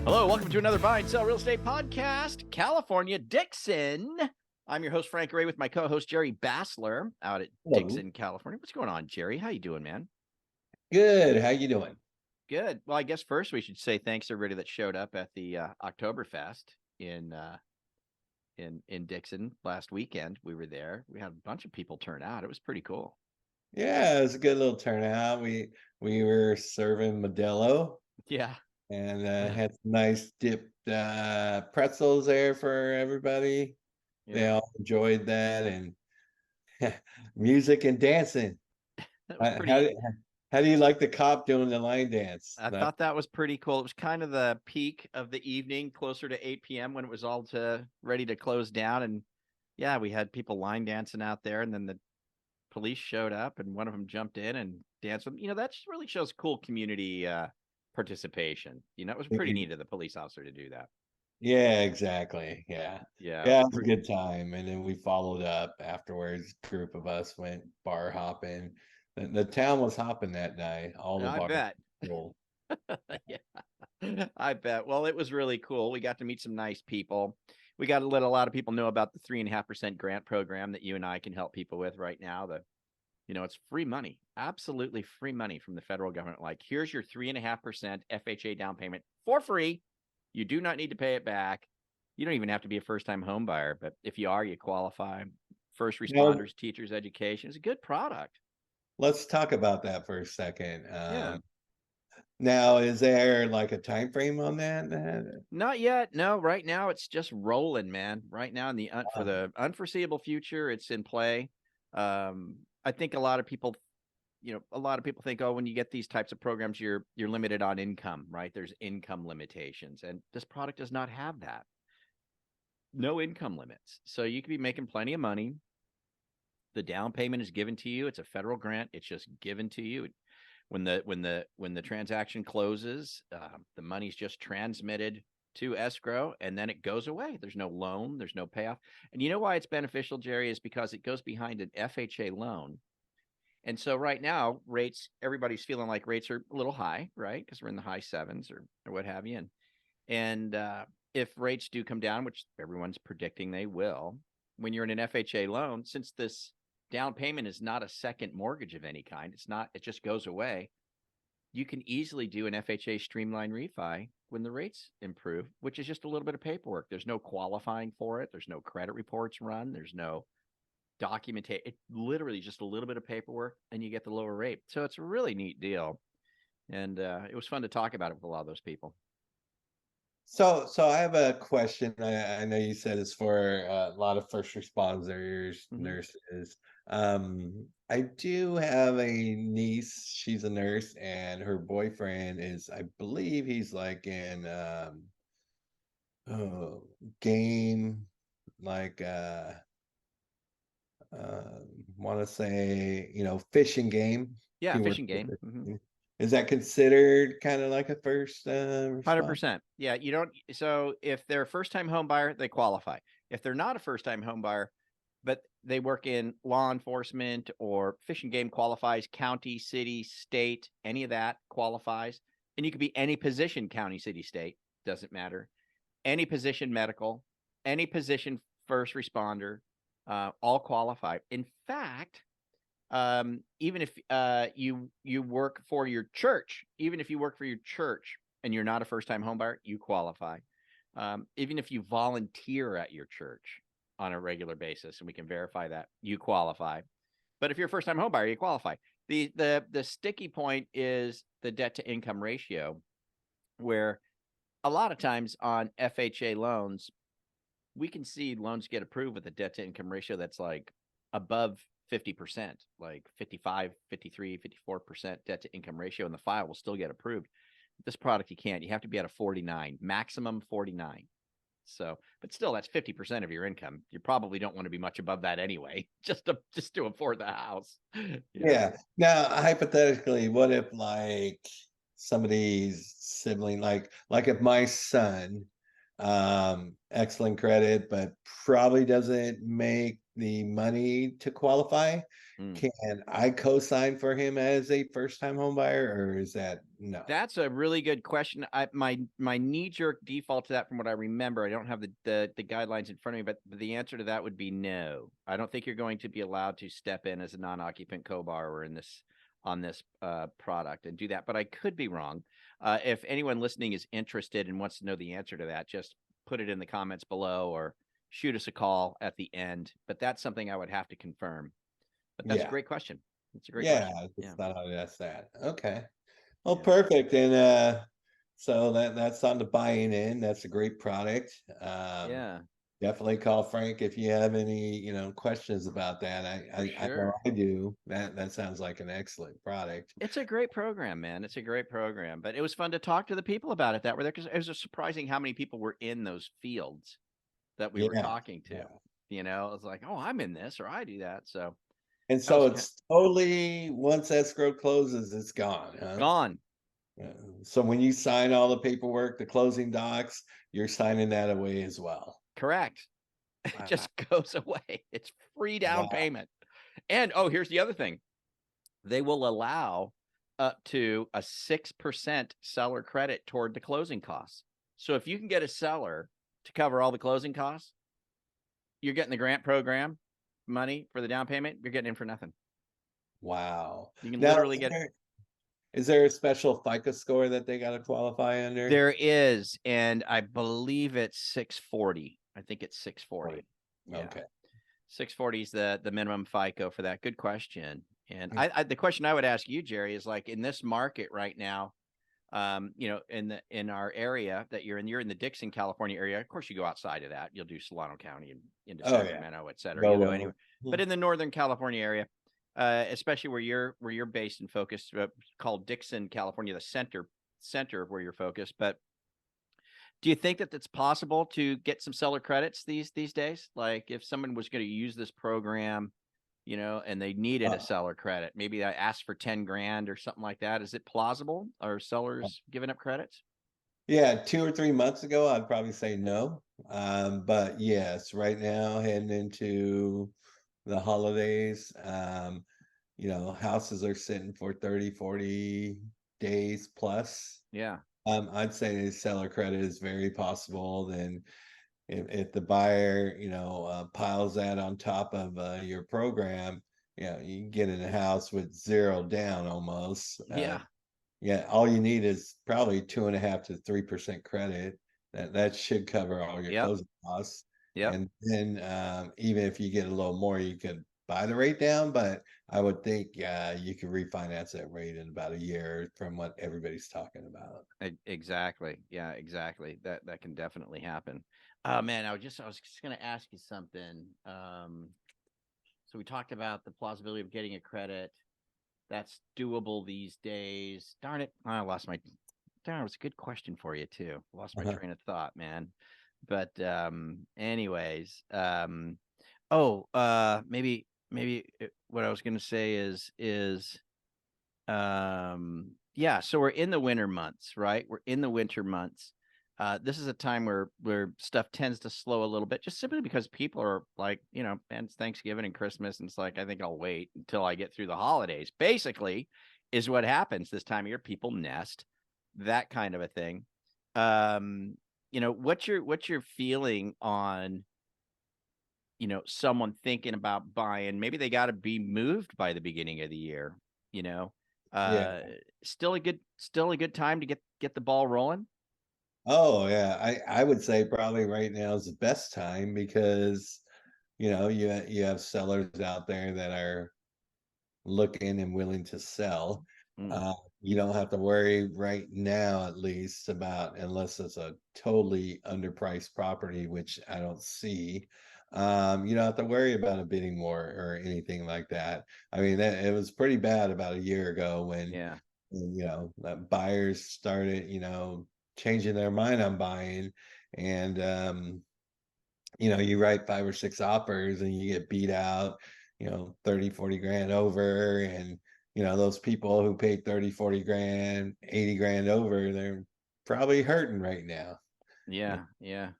Hello, welcome to another Buy and Sell Real Estate Podcast, California, Dixon. I'm your host, Frank Garay, with my co-host, Jerry Bassler, out at Hello. Dixon, California. What's going on, Jerry? How you doing, man? Good. How you doing? Good. Well, I guess first we should say thanks to everybody that showed up at the Oktoberfest in Dixon last weekend. We were there. We had a bunch of people turn out. It was pretty cool. Yeah, it was a good little turnout. We were serving Modelo Yeah. and had some nice dipped pretzels there for everybody. They Yeah. all enjoyed that, and music and dancing. That was How, pretty. how do you like the cop doing the line dance? I thought that was pretty cool. It was kind of the peak of the evening, closer to 8 p.m. when it was all ready to close down. And yeah, we had people line dancing out there, and then the police showed up, and one of them jumped in and danced with them. That just really shows cool community participation. It was pretty neat of the police officer to do that. Yeah, exactly. Yeah. Yeah, Yeah, it was a good time. And then we followed up afterwards. A group of us went bar hopping. The town was hopping that night. All the I bars bet. were full. Yeah, I bet. Well, it was really cool. We got to meet some nice people. We got to let a lot of people know about the 3.5% grant program that you and I can help people with right now. It's free money, absolutely free money from the federal government. Like, here's your 3.5% FHA down payment for free. You do not need to pay it back. You don't even have to be a first-time home buyer, but if you are, you qualify. First responders, teachers, education is a good product. Let's talk about that for a second. Yeah. Now, is there like a time frame on that? Not yet. No, right now it's just rolling, man. Right now for the unforeseeable future, it's in play. I think a lot of people think, oh, when you get these types of programs, you're limited on income, right? There's income limitations, and this product does not have that. No income limits. So you could be making plenty of money. The down payment is given to you. It's a federal grant. It's just given to you. When the transaction closes, the money's just transmitted to escrow, and then it goes away. There's no loan. There's no payoff. And you know why it's beneficial, Jerry, is because it goes behind an FHA loan. And so right now, everybody's feeling like rates are a little high, right? Because we're in the high sevens or what have you. And if rates do come down, which everyone's predicting they will, when you're in an FHA loan, since this down payment is not a second mortgage of any kind, it just goes away. You can easily do an FHA streamline refi when the rates improve, which is just a little bit of paperwork. There's no qualifying for it. There's no credit reports run. There's no documentation. It literally just a little bit of paperwork, and you get the lower rate. So it's a really neat deal. And it was fun to talk about it with a lot of those people. So I have a question. I know you said it's for a lot of first responders, nurses. I do have a niece. She's a nurse, and her boyfriend is, I believe, he's like in game, like want to say, fishing game. Yeah, He works fishing game. Is that considered kind of like a first 100%. Yeah, you don't. So if they're a first-time home buyer, they qualify. If they're not a first-time home buyer, but they work in law enforcement or fishing game, qualifies. County, city, state, any of that qualifies. And you could be any position, county, city, state, doesn't matter. Any position, medical, any position, first responder, all qualify. In fact, even if you work for your church, and you're not a first-time home buyer, you qualify. Even if you volunteer at your church on a regular basis, and we can verify that, you qualify. But if you're a first-time home buyer, you qualify. The sticky point is the debt to income ratio, where a lot of times on FHA loans, we can see loans get approved with a debt to income ratio that's like above 50%, like 55, 53, 54% debt to income ratio, and the file will still get approved. This product, you can't. You have to be at a 49, maximum 49. So, but still, that's 50% of your income. You probably don't want to be much above that anyway, just to afford the house. Yeah. Now, hypothetically, what if like somebody's sibling, like if my son, excellent credit, but probably doesn't make the money to qualify, Mm. can I co-sign for him as a first-time home buyer, or is that no? That's a really good question. My knee-jerk default to that, from what I remember, I don't have the guidelines in front of me, but the answer to that would be no. I don't think you're going to be allowed to step in as a non-occupant co-borrower in this on this product and do that. But I could be wrong. If anyone listening is interested and wants to know the answer to that, just put it in the comments below or shoot us a call at the end. But that's something I would have to confirm. But that's a Yeah, great question. It's a great yeah, question. I Yeah. just thought I'd ask that. Okay. Well, Yeah. perfect. And so that's on the buying in. That's a great product. Yeah. Definitely call Frank if you have any, questions about that. For I know sure. I do. That sounds like an excellent product. It's a great program, man. It's a great program. But it was fun to talk to the people about it that were there, because it was surprising how many people were in those fields that we were Yeah. talking to. Yeah. You know, it's like, oh, I'm in this or I do that. So And that so was it's totally once escrow closes, it's gone, huh? gone. Yeah. So when you sign all the paperwork, the closing docs, you're signing that away as well. Correct. It Wow. just goes away. It's free down Wow. payment. And oh, here's the other thing. They will allow up to a 6% seller credit toward the closing costs. So if you can get a seller to cover all the closing costs, you're getting the grant program money for the down payment, you're getting in for nothing. Wow. You can Now, literally get is there a special FICO score that they got to qualify under? there is, and I believe it's 640. I think it's 640. Yeah. Okay. 640 is the minimum FICO for that. Good question. And Mm. the question I would ask you, Jerry, is like, in this market right now, in our area that you're in the Dixon, California area. Of course, you go outside of that. You'll do Solano County and into Oh yeah. Sacramento, et cetera. Go You'll go low. anywhere. But in the Northern California area, especially where you're based and focused, called Dixon, California, the center of where you're focused. But do you think that it's possible to get some seller credits these days? Like, if someone was going to use this program, and they needed a Uh, seller credit, maybe I asked for 10 grand or something like that. Is it plausible? Are sellers giving up credits? yeah, 2 or 3 months ago, I'd probably say no. But yes, right now heading into the holidays, houses are sitting for 30, 40 days plus. Yeah. I'd say seller credit is very possible. Then if the buyer, piles that on top of your program, you can get in a house with zero down almost. Yeah. Yeah, all you need is probably 2.5 to 3% credit. That should cover all your Yep. closing costs. Yep. And then even if you get a little more, you could buy the rate down. But I would think you could refinance that rate in about a year from what everybody's talking about. Exactly. Yeah, exactly. That can definitely happen. Oh man, I was just gonna ask you something. So we talked about the plausibility of getting a credit. That's doable these days. Darn it. I lost my darn, it was a good question for you too. Lost my Uh-huh. train of thought, man. But anyways, maybe what I was gonna say is yeah, so we're in the winter months, right? We're in the winter months. This is a time where stuff tends to slow a little bit, just simply because people are like, and it's Thanksgiving and Christmas, and it's like, I think I'll wait until I get through the holidays. Basically, is what happens this time of year. People nest, that kind of a thing. What's your feeling on, someone thinking about buying? Maybe they got to be moved by the beginning of the year, you know. Yeah. Uh, still a good time to get the ball rolling. Oh yeah. I would say probably right now is the best time because you have sellers out there that are looking and willing to sell. Mm, Uh, you don't have to worry right now, at least, about unless it's a totally underpriced property, which I don't see. You don't have to worry about a bidding war or anything like that. I mean, it was pretty bad about a year ago yeah, that buyers started, changing their mind on buying, and you write 5 or 6 offers and you get beat out, 30, 40 grand over. And, those people who paid 30, 40 grand, 80 grand over, they're probably hurting right now. Yeah. yeah,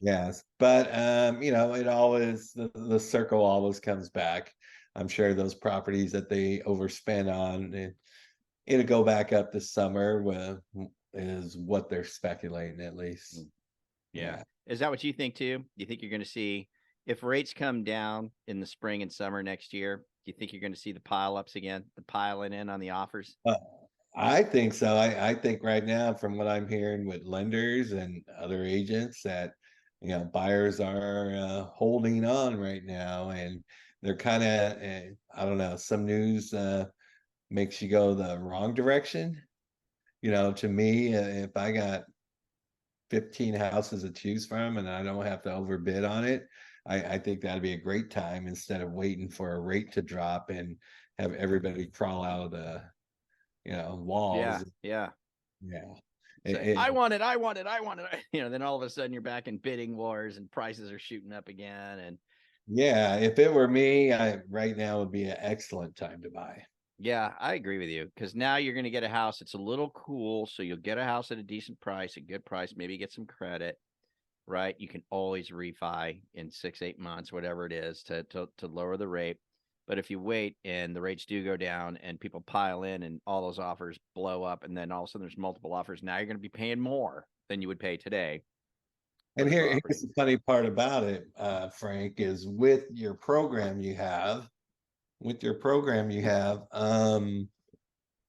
yeah. Yes, but it always the circle always comes back. I'm sure those properties that they overspend on, it'll go back up this summer is what they're speculating at least. Mm, yeah. Yeah. Is that what you think too? Do you think you're going to see if rates come down in the spring and summer next year? Do you think you're going to see the pile ups again, the piling in on the offers? Uh, I think so. I think right now, from what I'm hearing with lenders and other agents, that buyers are holding on right now, and they're kind of I don't know. Some news makes you go the wrong direction. To me, if I got 15 houses to choose from and I don't have to overbid on it, I think that'd be a great time instead of waiting for a rate to drop and have everybody crawl out of the Yeah. walls. Yeah. Yeah. Say, It, I want it, I want it, I want it. Then all of a sudden you're back in bidding wars and prices are shooting up again. And yeah, if it were me, right now would be an excellent time to buy. yeah, I agree with you because now you're going to get a house that's a little cool. So you'll get a house at a decent price, a good price, maybe get some credit, right? You can always refi in 6, 8 months, whatever it is, to lower the rate. But if you wait and the rates do go down and people pile in and all those offers blow up, and then all of a sudden there's multiple offers, now you're going to be paying more than you would pay today for And the here's property. the funny part about it, Frank, is with your program you have,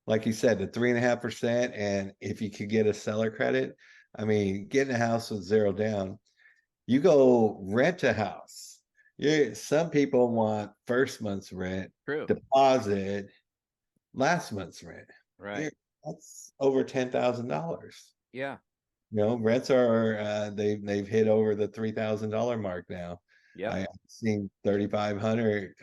like you said, the 3.5%, and if you could get a seller credit, I mean, getting a house with zero down, you go rent a house. Some people want first month's rent, True. deposit, last month's rent. Right. You're, that's over $10,000. Yeah. Rents are they've hit over the $3,000 mark now. Yep. I've seen 3,500,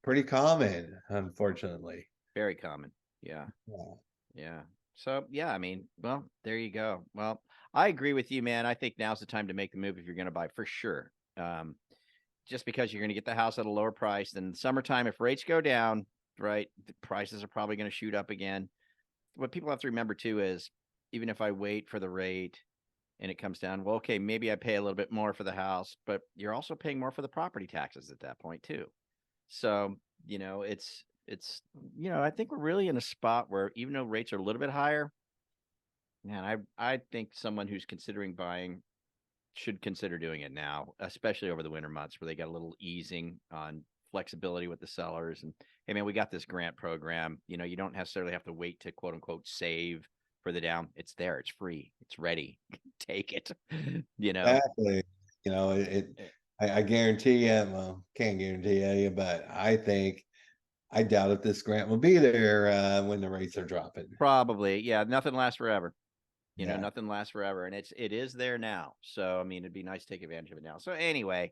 pretty common, unfortunately. Very common. Yeah. Yeah. Yeah. So yeah, I mean, well, there you go. Well, I agree with you, man. I think now's the time to make the move if you're going to buy for sure. Just because you're going to get the house at a lower price. Then summertime, if rates go down, right, the prices are probably going to shoot up again. What people have to remember too is even if I wait for the rate and it comes down, well, okay, maybe I pay a little bit more for the house, but you're also paying more for the property taxes at that point too. So, I think we're really in a spot where even though rates are a little bit higher, man, I think someone who's considering buying should consider doing it now, especially over the winter months where they got a little easing on flexibility with the sellers. And hey, man, we got this grant program. You don't necessarily have to wait to quote unquote save for the down. It's there. It's free. It's ready. Take it. you know. Exactly. Eh, I guarantee you, well, can't guarantee you, but I doubt if this grant will be there when the rates are dropping. Probably. Yeah. Nothing lasts forever. Yeah. Nothing lasts forever. And it is there now. So I mean it'd be nice to take advantage of it now. So anyway,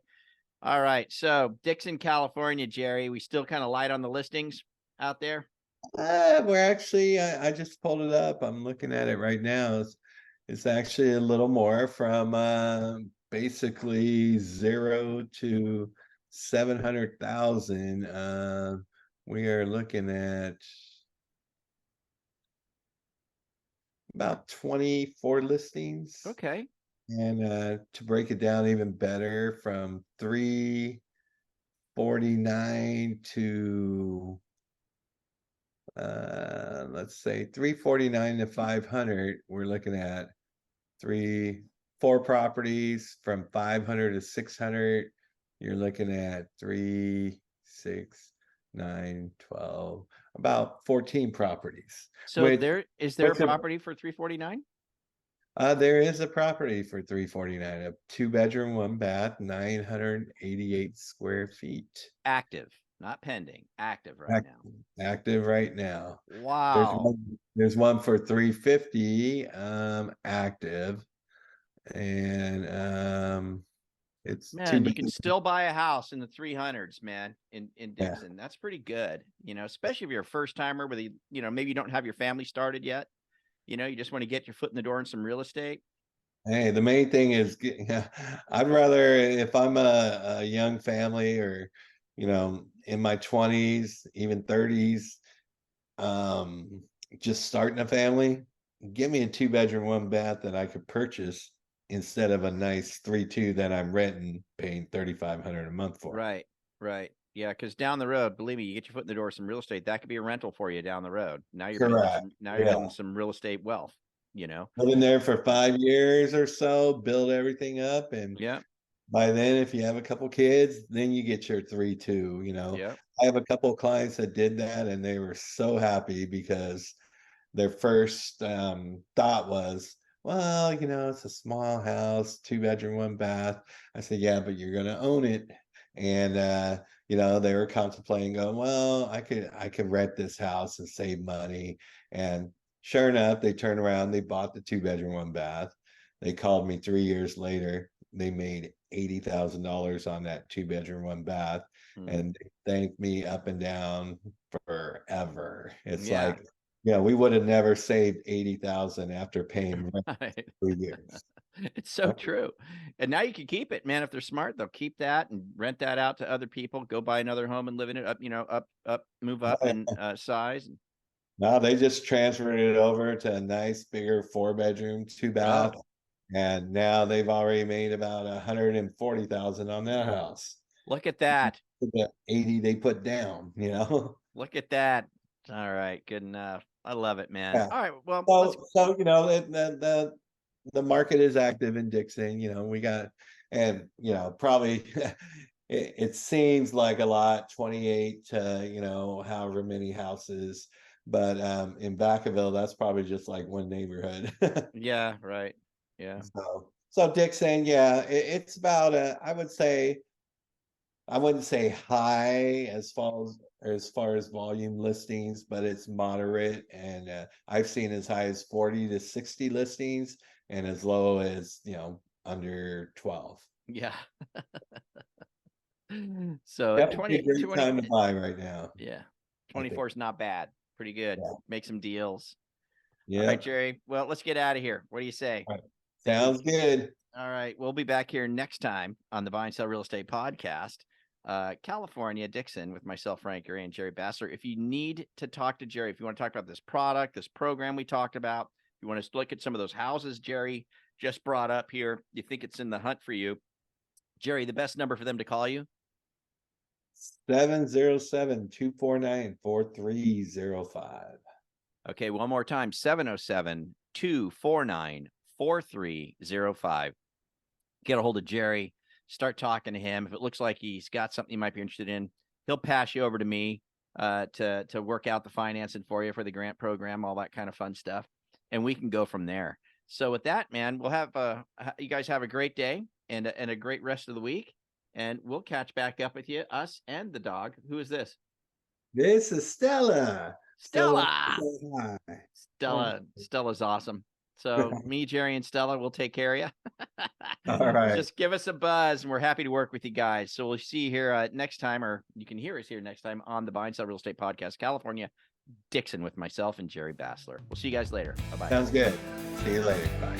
all right. So Dixon, California, Jerry, we still kind of light on the listings out there. We're actually, I just pulled it up. I'm looking at it right now. It's actually a little more from basically 0 to 700,000. We are looking at about 24 listings. Okay. And to break it down even better, from 349 to let's say 349 to 500, we're looking at four properties. From 500 to 600, you're looking at 3, 6, 9, 12, about 14 properties. So Which there a what's a property for 349? there is a property for 349, a 2 bedroom, 1 bath, 988 square feet. Active, not pending, active right Active, now. active right now. There's Wow. one, there's one for 350, active, and it's two Man, you can bedroom. still buy a house in the 300s, man, in Yeah. Dixon. That's pretty good, especially if you're a first timer with maybe you don't have your family started yet. You just want to get your foot in the door in some real estate. Hey, the main thing is I'd rather, if I'm a young family, or in my 20s, even 30s, um just starting a family, give me a 2 bedroom, 1 bath that I could purchase instead of a nice 3.2 that I'm renting, paying $3,500 a month for. Right. Right. Yeah, because down the road, believe me, you get your foot in the door of some real estate, that could be a rental for you down the road. Now you're building Correct. some, now you're building some real estate wealth, you know? Live in there for 5 years or so, build everything up, and Yeah. by then, if you have a couple kids, then you get your 3.2. Yeah. I have a couple of clients that did that, and they were so happy because their first thought was, well, it's a small house, 2 bedroom, 1 bath. I said, yeah, but you're gonna own it. And they were contemplating going, well, I could rent this house and save money. And sure enough, they turned around, they bought the 2 bedroom, 1 bath. They called me 3 years later. They made $80,000 on that 2 bedroom, 1 bath, and they thanked me up and down forever. It's Yeah. like, we would have never saved 80,000 after paying rent Right. for 3 years. It's so true. And now you can keep it, man. If they're smart, they'll keep that and rent that out to other people, go buy another home and live in it up, move up in size. No, they just transferred it over to a nice bigger 4 bedroom, 2 bath, Oh, and now they've already made about 140,000 on their house. look at that. The 80 they put down. Look at that. All right. Good enough. I love it, man. Yeah. All right. Well, let's, So the market is active in Dixon. We got, and probably it seems like a lot, 28 to however many houses, but in Vacaville that's probably just like one neighborhood. yeah, right. Yeah. So Dixon, yeah, it's about I wouldn't say high as far as volume listings, but it's moderate, and I've seen as high as 40 to 60 listings, and as low as under 12. Yeah. So Definitely a 20, great 20, time to buy right now. yeah. I think. 24 is not bad. Pretty good. Yeah. Make some deals. All right, Yep. Jerry. Well, let's get out of here. What do you say? All right. Sounds good. All right. We'll be back here next time on the Buy and Sell Real Estate Podcast. California, Dixon, with myself, Frank Garay, and Jerry Bassler. If you need to talk to Jerry, if you want to talk about this product, this program we talked about, if you want to look at some of those houses Jerry just brought up here, you think it's in the hunt for you, Jerry, the best number for them to call you? 707-249-4305. Okay, one more time, 707-249-4305. Get a hold of Jerry, start talking to him. If it looks like he's got something you might be interested in, he'll pass you over to me to work out the financing for you for the grant program, all that kind of fun stuff. And we can go from there. So with that, man, we'll have you guys have a great day and a great rest of the week. And we'll catch back up with you, us and the dog. Who is this? This is Stella. Stella. Hi. Stella's awesome. So me, Jerry, and Stella will take care of you. All right. Just give us a buzz, and we're happy to work with you guys. So we'll see you here next time, or you can hear us here next time on the Buy and Sell Real Estate Podcast, California, Dixon, with myself and Jerry Bassler. We'll see you guys later. Bye-bye. Sounds good. See you later. Bye.